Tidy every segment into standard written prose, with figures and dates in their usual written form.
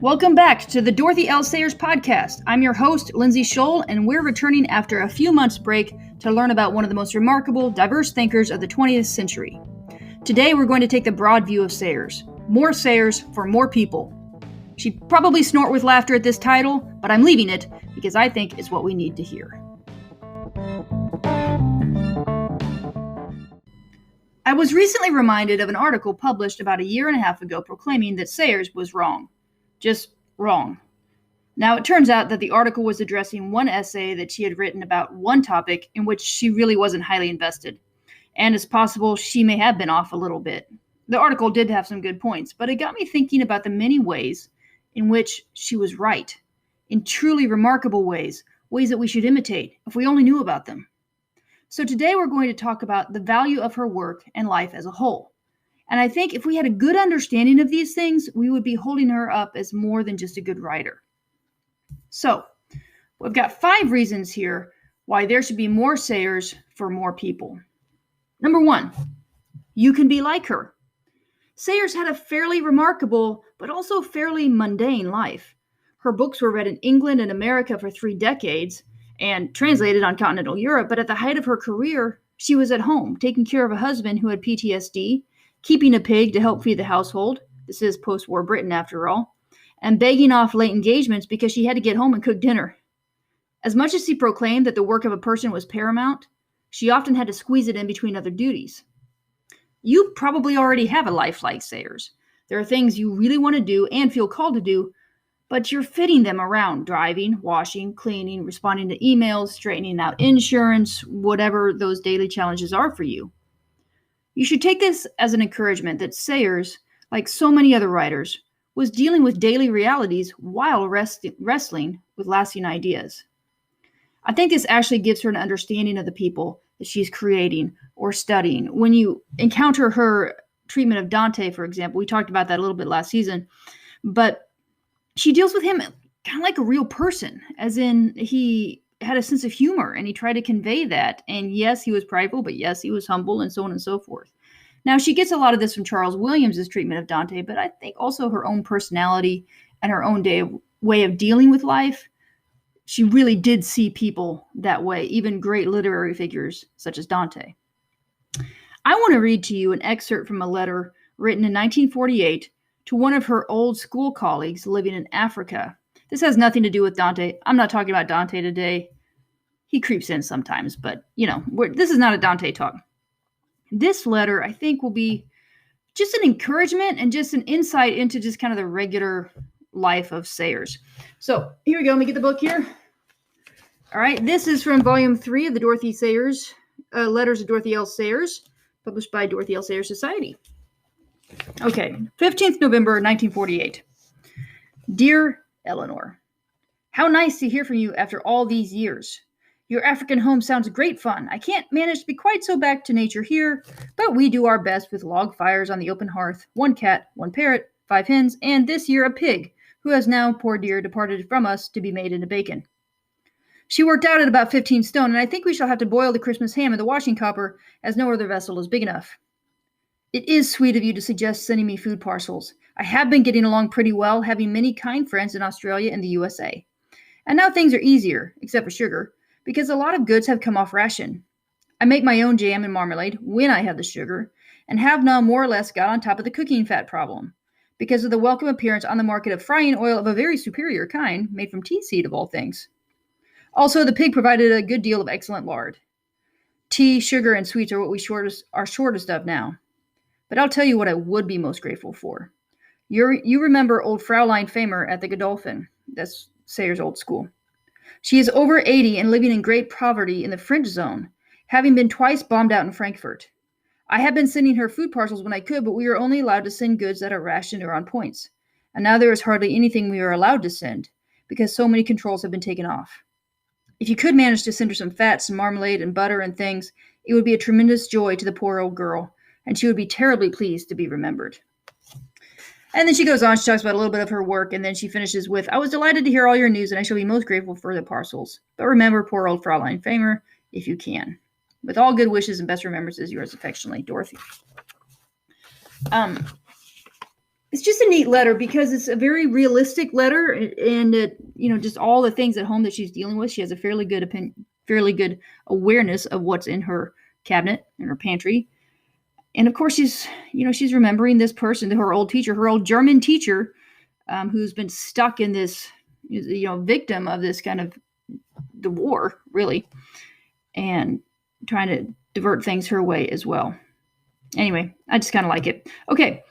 Welcome back to the Dorothy L. Sayers podcast. I'm your host, Lindsay Scholl, and we're returning after a few months' break to learn about one of the most remarkable, diverse thinkers of the 20th century. Today, we're going to take the broad view of Sayers. More Sayers for more people. She'd probably snort with laughter at this title, but I'm leaving it because I think it's what we need to hear. I was recently reminded of an article published about a year and a half ago proclaiming that Sayers was wrong. Just wrong. Now, it turns out that the article was addressing one essay that she had written about one topic in which she really wasn't highly invested. And it's possible she may have been off a little bit. The article did have some good points, but it got me thinking about the many ways in which she was right. In truly remarkable ways that we should imitate if we only knew about them. So today we're going to talk about the value of her work and life as a whole. And I think if we had a good understanding of these things, we would be holding her up as more than just a good writer. So, we've got 5 reasons here why there should be more Sayers for more people. Number 1, you can be like her. Sayers had a fairly remarkable, but also fairly mundane life. Her books were read in England and America for 3 decades and translated on continental Europe, but at the height of her career, she was at home, taking care of a husband who had PTSD, keeping a pig to help feed the household. This is post-war Britain, after all. And begging off late engagements because she had to get home and cook dinner. As much as she proclaimed that the work of a person was paramount, she often had to squeeze it in between other duties. You probably already have a life like Sayers. There are things you really want to do and feel called to do, but you're fitting them around driving, washing, cleaning, responding to emails, straightening out insurance, whatever those daily challenges are for you. You should take this as an encouragement that Sayers, like so many other writers, was dealing with daily realities while wrestling with lasting ideas. I think this actually gives her an understanding of the people that she's creating or studying. When you encounter her treatment of Dante, for example, we talked about that a little bit last season, but she deals with him kind of like a real person, as in he had a sense of humor and he tried to convey that. And yes, he was prideful, but yes, he was humble and so on and so forth. Now, she gets a lot of this from Charles Williams' treatment of Dante, but I think also her own personality and her own way of dealing with life. She really did see people that way, even great literary figures such as Dante. I want to read to you an excerpt from a letter written in 1948 to one of her old school colleagues living in Africa. This has nothing to do with Dante. I'm not talking about Dante today. He creeps in sometimes, but, this is not a Dante talk. This letter, I think, will be just an encouragement and just an insight into just kind of the regular life of Sayers. So here we go. Let me get the book here. All right. This is from Volume 3 of the Dorothy Sayers, Letters of Dorothy L. Sayers, published by Dorothy L. Sayers Society. Okay. 15th November, 1948. Dear Eleanor, how nice to hear from you after all these years. Your African home sounds great fun. I can't manage to be quite so back to nature here, but we do our best with log fires on the open hearth, 1 cat, 1 parrot, 5 hens, and this year a pig, who has now, poor dear, departed from us to be made into bacon. She worked out at about 15 stone, and I think we shall have to boil the Christmas ham in the washing copper, as no other vessel is big enough. It is sweet of you to suggest sending me food parcels. I have been getting along pretty well, having many kind friends in Australia and the USA. And now things are easier, except for sugar, because a lot of goods have come off ration. I make my own jam and marmalade when I have the sugar, and have now more or less got on top of the cooking fat problem, because of the welcome appearance on the market of frying oil of a very superior kind, made from tea seed of all things. Also, the pig provided a good deal of excellent lard. Tea, sugar, and sweets are what we are shortest of now. But I'll tell you what I would be most grateful for. You remember old Fraulein Famer at the Godolphin. That's Sayers' old school. She is over 80 and living in great poverty in the French zone, having been twice bombed out in Frankfurt. I have been sending her food parcels when I could, but we are only allowed to send goods that are rationed or on points. And now there is hardly anything we are allowed to send, because so many controls have been taken off. If you could manage to send her some fats and marmalade and butter and things, it would be a tremendous joy to the poor old girl, and she would be terribly pleased to be remembered. And then she goes on, she talks about a little bit of her work, and then she finishes with, I was delighted to hear all your news, and I shall be most grateful for the parcels. But remember poor old Fraulein Famer, if you can. With all good wishes and best remembrances, yours affectionately, Dorothy. it's just a neat letter because it's a very realistic letter, and it, just all the things at home that she's dealing with. She has a fairly good awareness of what's in her cabinet, in her pantry. And of course, she's remembering this person, her old teacher, her old German teacher, who's been stuck in this, victim of this kind of the war, really, and trying to divert things her way as well. Anyway, I just kind of like it. Okay.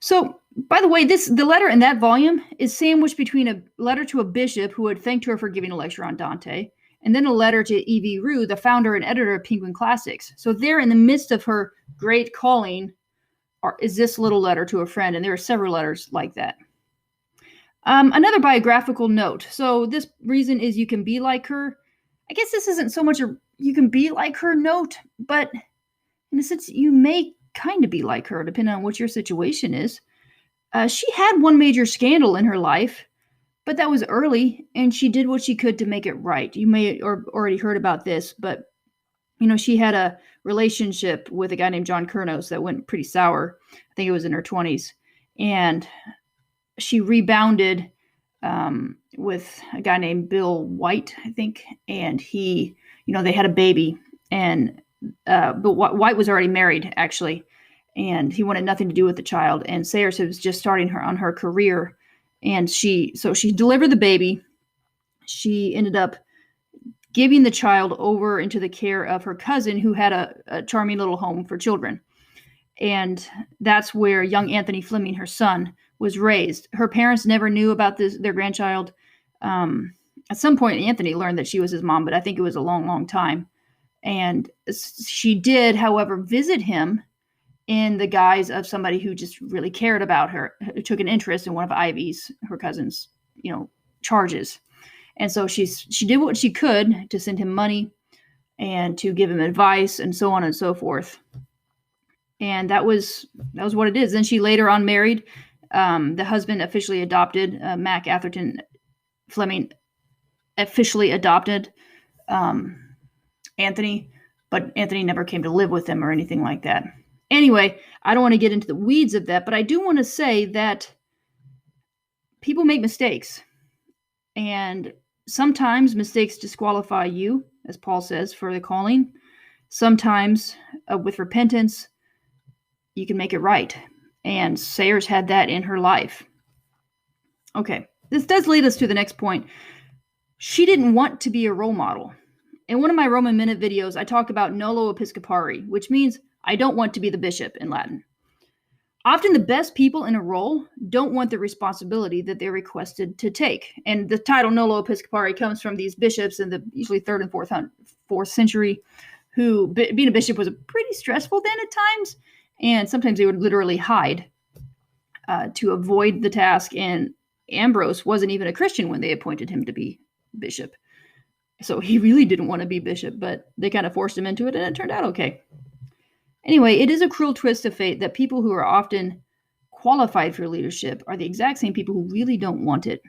So, by the way, the letter in that volume is sandwiched between a letter to a bishop who had thanked her for giving a lecture on Dante, and then a letter to E.V. Rue, the founder and editor of Penguin Classics. So there, in the midst of her great calling, is this little letter to a friend, and there are several letters like that. Another biographical note. So this reason is you can be like her. I guess this isn't so much a you can be like her note, but in a sense, you may kind of be like her, depending on what your situation is. She had one major scandal in her life, but that was early, and she did what she could to make it right. You may have already heard about this, but she had a relationship with a guy named John Kurnos that went pretty sour. I think it was in her 20s, and she rebounded with a guy named Bill White, I think, and he, they had a baby, and but White was already married, actually, and he wanted nothing to do with the child. And Sayers was just starting on her career, and she delivered the baby. She ended up giving the child over into the care of her cousin, who had a charming little home for children. And that's where young Anthony Fleming, her son, was raised. Her parents never knew about their grandchild. At some point, Anthony learned that she was his mom, but I think it was a long, long time. And she did, however, visit him in the guise of somebody who just really cared about her, who took an interest in one of Ivy's, her cousin's, charges. And so she did what she could to send him money and to give him advice and so on and so forth. And that was what it is. Then she later on married. The husband officially adopted, Mac Atherton Fleming officially adopted Anthony, but Anthony never came to live with them or anything like that. Anyway, I don't want to get into the weeds of that, but I do want to say that people make mistakes, and sometimes mistakes disqualify you, as Paul says, for the calling. Sometimes with repentance, you can make it right. And Sayers had that in her life. Okay, this does lead us to the next point. She didn't want to be a role model. In one of my Roman Minute videos, I talk about nolo episcopari, which means I don't want to be the bishop in Latin. Often the best people in a role don't want the responsibility that they're requested to take. And the title nolo episcopari comes from these bishops in the usually 3rd and 4th century, who, being a bishop was pretty stressful then at times. And sometimes they would literally hide to avoid the task. And Ambrose wasn't even a Christian when they appointed him to be bishop. So he really didn't want to be bishop, but they kind of forced him into it, and it turned out okay. Anyway, it is a cruel twist of fate that people who are often qualified for leadership are the exact same people who really don't want it.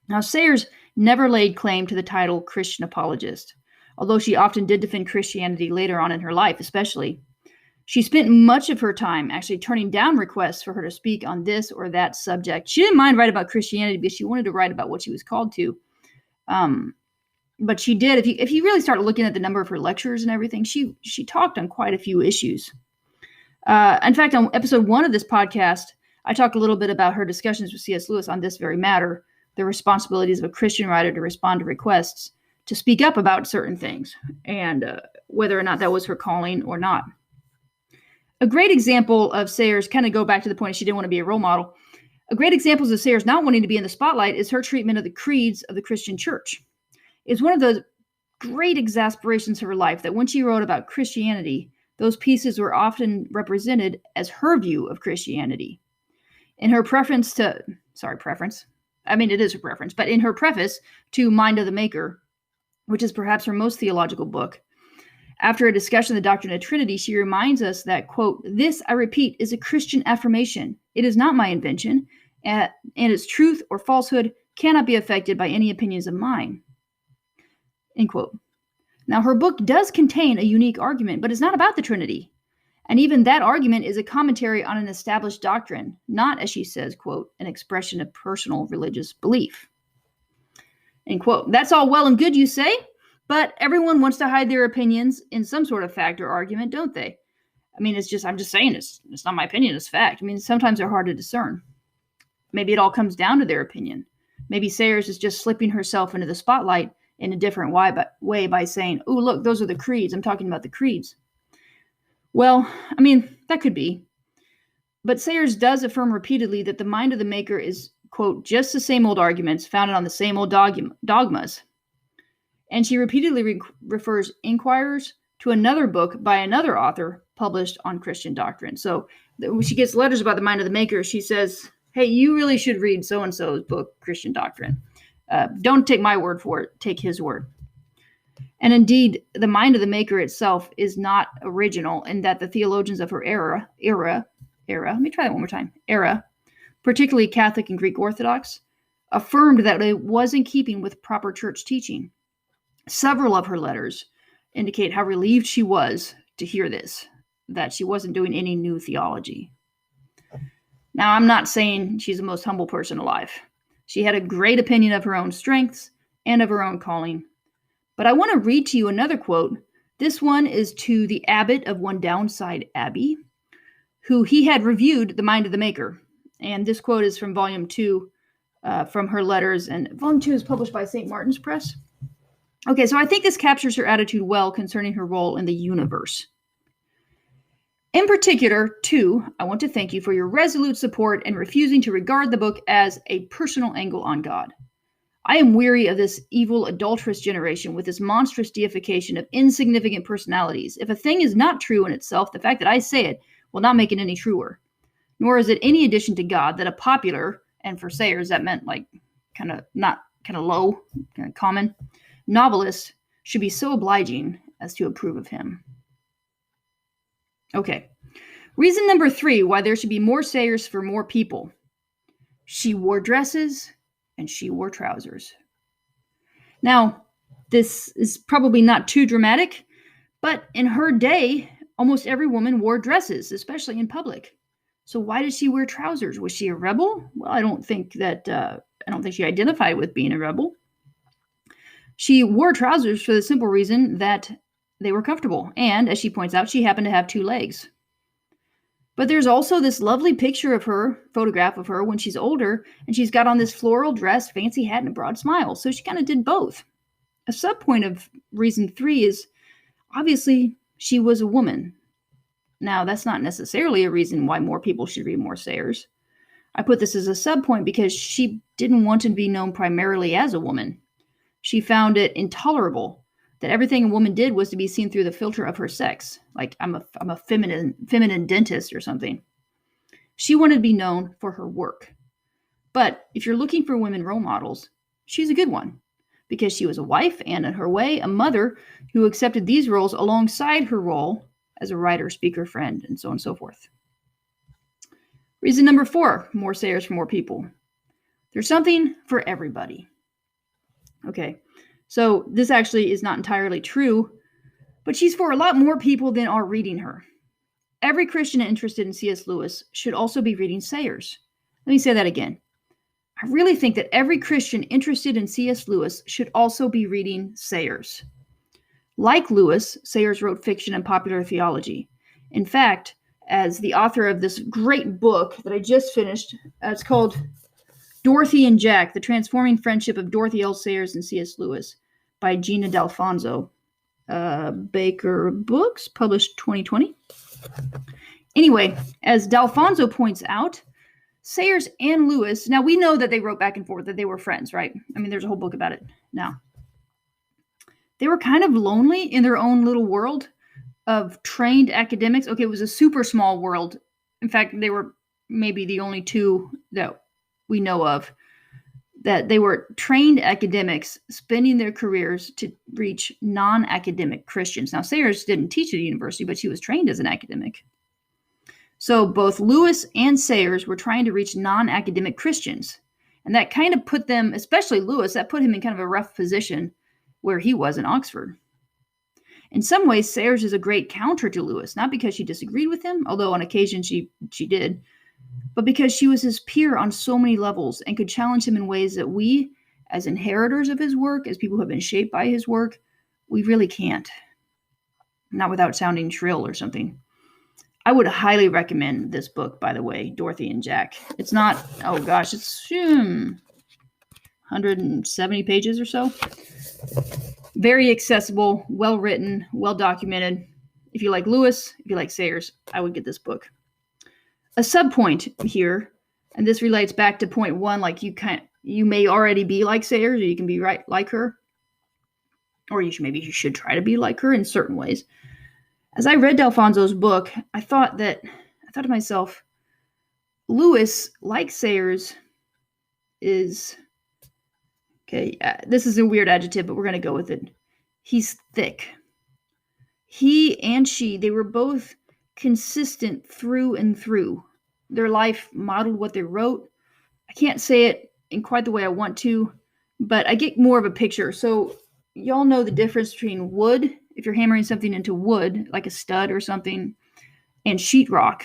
Now, Sayers never laid claim to the title Christian apologist, although she often did defend Christianity later on in her life, especially. She spent much of her time actually turning down requests for her to speak on this or that subject. She didn't mind writing about Christianity because she wanted to write about what she was called to. But she did, if you really start looking at the number of her lectures and everything, she talked on quite a few issues. In fact, on episode 1 of this podcast, I talk a little bit about her discussions with C.S. Lewis on this very matter, the responsibilities of a Christian writer to respond to requests, to speak up about certain things, and whether or not that was her calling or not. A great example of Sayers, kind of go back to the point she didn't want to be a role model, a great example of Sayers not wanting to be in the spotlight is her treatment of the creeds of the Christian church. It's one of the great exasperations of her life that when she wrote about Christianity, those pieces were often represented as her view of Christianity. In her preference, it is her preference, but in her preface to Mind of the Maker, which is perhaps her most theological book, after a discussion of the doctrine of Trinity, she reminds us that, quote, "This, I repeat, is a Christian affirmation. It is not my invention, and its truth or falsehood cannot be affected by any opinions of mine." End quote. Now, her book does contain a unique argument, but it's not about the Trinity. And even that argument is a commentary on an established doctrine, not, as she says, quote, an expression of personal religious belief. End quote. That's all well and good, you say, but everyone wants to hide their opinions in some sort of fact or argument, don't they? I mean, I'm just saying it's not my opinion, it's fact. I mean, sometimes they're hard to discern. Maybe it all comes down to their opinion. Maybe Sayers is just slipping herself into the spotlight in a different way by saying, oh, look, those are the creeds. I'm talking about the creeds. Well, I mean, that could be. But Sayers does affirm repeatedly that the mind of the maker is, quote, just the same old arguments founded on the same old dogmas. And she repeatedly refers inquirers to another book by another author published on Christian doctrine. So when she gets letters about the mind of the maker, she says, hey, you really should read so-and-so's book, Christian Doctrine. Don't take my word for it, take his word. And indeed, the mind of the maker itself is not original in that the theologians of her era, let me try that one more time, particularly Catholic and Greek Orthodox, affirmed that it was in keeping with proper church teaching. Several of her letters indicate how relieved she was to hear this, that she wasn't doing any new theology. Now, I'm not saying she's the most humble person alive. She had a great opinion of her own strengths and of her own calling. But I want to read to you another quote. This one is to the abbot of one Downside Abbey, who he had reviewed The Mind of the Maker. And this quote is from Volume 2, from her letters. And Volume 2 is published by St. Martin's Press. Okay, so I think this captures her attitude well concerning her role in the universe. In particular, too, I want to thank you for your resolute support in refusing to regard the book as a personal angle on God. I am weary of this evil, adulterous generation with this monstrous deification of insignificant personalities. If a thing is not true in itself, the fact that I say it will not make it any truer. Nor is it any addition to God that a popular, and for Sayers that meant like kind of low, kind of common, novelist should be so obliging as to approve of him. Okay. Reason number 3 why there should be more Sayers for more people. She wore dresses and she wore trousers. Now, this is probably not too dramatic, but in her day, almost every woman wore dresses, especially in public. So why did she wear trousers? Was she a rebel? Well, I don't think she identified with being a rebel. She wore trousers for the simple reason that they were comfortable. And as she points out, she happened to have 2 legs. But there's also this lovely photograph of her when she's older, and she's got on this floral dress, fancy hat, and a broad smile. So she kind of did both. A subpoint of reason 3 is obviously she was a woman. Now, that's not necessarily a reason why more people should read more Sayers. I put this as a subpoint because she didn't want to be known primarily as a woman. She found it intolerable that everything a woman did was to be seen through the filter of her sex. Like, I'm a feminine dentist or something. She wanted to be known for her work. But if you're looking for women role models, she's a good one, because she was a wife and, in her way, a mother who accepted these roles alongside her role as a writer, speaker, friend, and so on and so forth. Reason number 4, more Sayers for more people. There's something for everybody. Okay, so this actually is not entirely true, but she's for a lot more people than are reading her. Every Christian interested in C.S. Lewis should also be reading Sayers. Let me say that again. I really think that every Christian interested in C.S. Lewis should also be reading Sayers. Like Lewis, Sayers wrote fiction and popular theology. In fact, as the author of this great book that I just finished, it's called Dorothy and Jack, The Transforming Friendship of Dorothy L. Sayers and C.S. Lewis by Gina D'Alfonso. Baker Books, published 2020. Anyway, as D'Alfonso points out, Sayers and Lewis, now we know that they wrote back and forth, that they were friends, right? I mean, there's a whole book about it now. They were kind of lonely in their own little world of trained academics. Okay, it was a super small world. In fact, they were maybe the only 2 that we know of, that they were trained academics spending their careers to reach non-academic Christians. Now, Sayers didn't teach at a university, but she was trained as an academic. So both Lewis and Sayers were trying to reach non-academic Christians. And that kind of put them, especially Lewis, that put him in kind of a rough position where he was in Oxford. In some ways, Sayers is a great counter to Lewis, not because she disagreed with him, although on occasion she did, but because she was his peer on so many levels and could challenge him in ways that we, as inheritors of his work, as people who have been shaped by his work, we really can't. Not without sounding shrill or something. I would highly recommend this book, by the way, Dorothy and Jack. It's not, oh gosh, it's 170 pages or so. Very accessible, well written, well documented. If you like Lewis, if you like Sayers, I would get this book. A subpoint here, and this relates back to point one, like you may already be like Sayers, or you can be right like her, or maybe you should try to be like her in certain ways. As I read D'Alfonso's book, I thought to myself, Lewis, like Sayers, is okay. This is a weird adjective, but we're going to go with it. He's thick. He and she, they were both consistent through and through. Their life modeled what they wrote. I can't say it in quite the way I want to, but I get more of a picture. So y'all know the difference between wood, if you're hammering something into wood, like a stud or something, and sheetrock.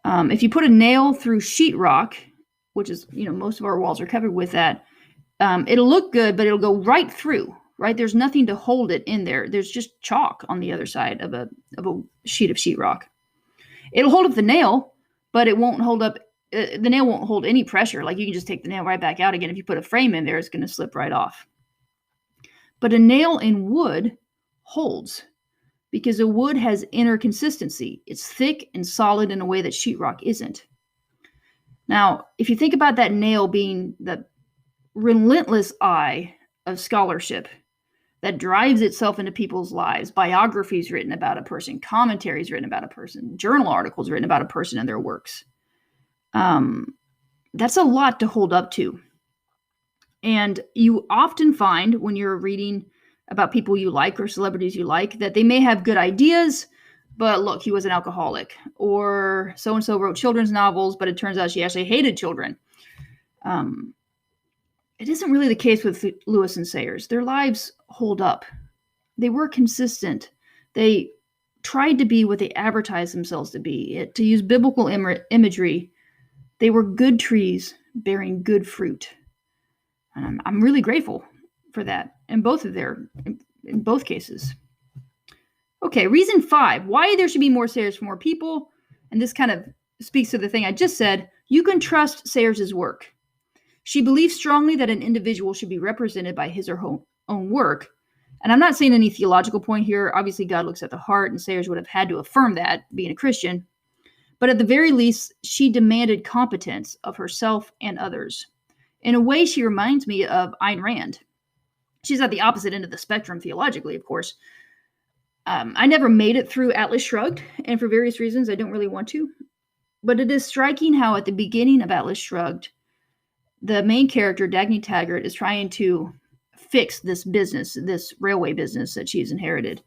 If you put a nail through sheetrock, which is, most of our walls are covered with that, it'll look good, but it'll go right through, right? There's nothing to hold it in there. There's just chalk on the other side of a sheet of sheetrock. It'll hold up the nail, but it won't hold up, the nail won't hold any pressure. Like you can just take the nail right back out again. If you put a frame in there, it's going to slip right off. But a nail in wood holds because the wood has inner consistency. It's thick and solid in a way that sheetrock isn't. Now, if you think about that nail being the relentless eye of scholarship that drives itself into people's lives, biographies written about a person, commentaries written about a person, journal articles written about a person and their works, that's a lot to hold up to. And you often find when you're reading about people you like or celebrities you like that they may have good ideas, but look, he was an alcoholic, or so-and-so wrote children's novels, but it turns out she actually hated children. It isn't really the case with Lewis and Sayers. Their lives hold up. They were consistent. They tried to be what they advertised themselves to be. To use biblical imagery, they were good trees bearing good fruit. And I'm really grateful for that in both cases. Okay, reason 5, why there should be more Sayers for more people. And this kind of speaks to the thing I just said. You can trust Sayers' work. She believes strongly that an individual should be represented by his or her own work. And I'm not saying any theological point here. Obviously, God looks at the heart, and Sayers would have had to affirm that, being a Christian. But at the very least, she demanded competence of herself and others. In a way, she reminds me of Ayn Rand. She's at the opposite end of the spectrum theologically, of course. I never made it through Atlas Shrugged, and for various reasons, I don't really want to. But it is striking how at the beginning of Atlas Shrugged, the main character, Dagny Taggart, is trying to fix this business, this railway business that she's inherited.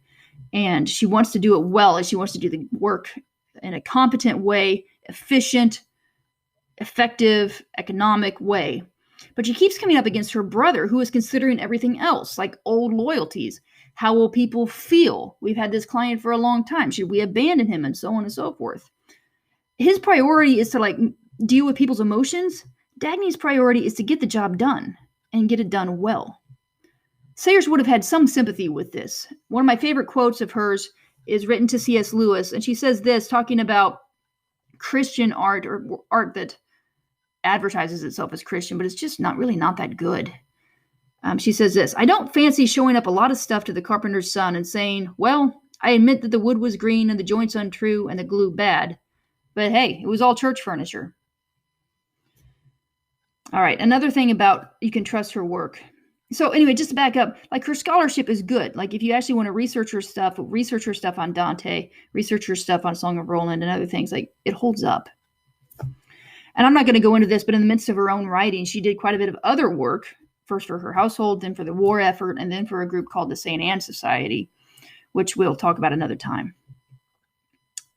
And she wants to do it well, and she wants to do the work in a competent way, efficient, effective, economic way. But she keeps coming up against her brother, who is considering everything else, like old loyalties. How will people feel? We've had this client for a long time. Should we abandon him? And so on and so forth. His priority is to deal with people's emotions. Dagny's priority is to get the job done and get it done well. Sayers would have had some sympathy with this. One of my favorite quotes of hers is written to C.S. Lewis, and she says this, talking about Christian art, or art that advertises itself as Christian, but it's just not that good. She says this, I don't fancy showing up a lot of stuff to the carpenter's son and saying, well, I admit that the wood was green and the joints untrue and the glue bad, but hey, it was all church furniture. All right, another thing about you can trust her work. So anyway, just to back up, her scholarship is good. If you actually want to research her stuff on Dante, research her stuff on Song of Roland and other things, it holds up. And I'm not going to go into this, but in the midst of her own writing, she did quite a bit of other work, first for her household, then for the war effort, and then for a group called the St. Anne Society, which we'll talk about another time.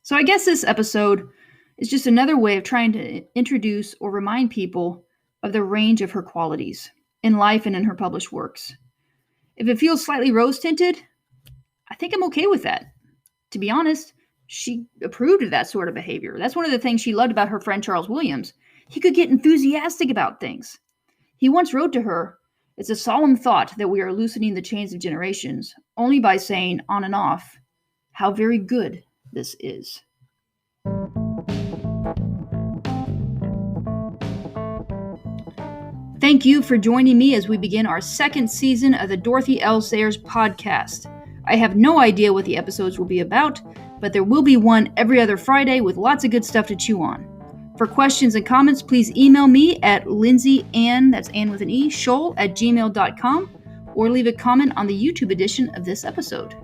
So I guess this episode is just another way of trying to introduce or remind people of the range of her qualities in life and in her published works. If it feels slightly rose-tinted, I think I'm okay with that. To be honest, she approved of that sort of behavior. That's one of the things she loved about her friend Charles Williams. He could get enthusiastic about things. He once wrote to her, "It's a solemn thought that we are loosening the chains of generations only by saying on and off, how very good this is." Thank you for joining me as we begin our second season of the Dorothy L. Sayers podcast. I have no idea what the episodes will be about, but there will be one every other Friday with lots of good stuff to chew on. For questions and comments, please email me at lindsay.ann, that's Ann with an E, Scholl @gmail.com, or leave a comment on the YouTube edition of this episode.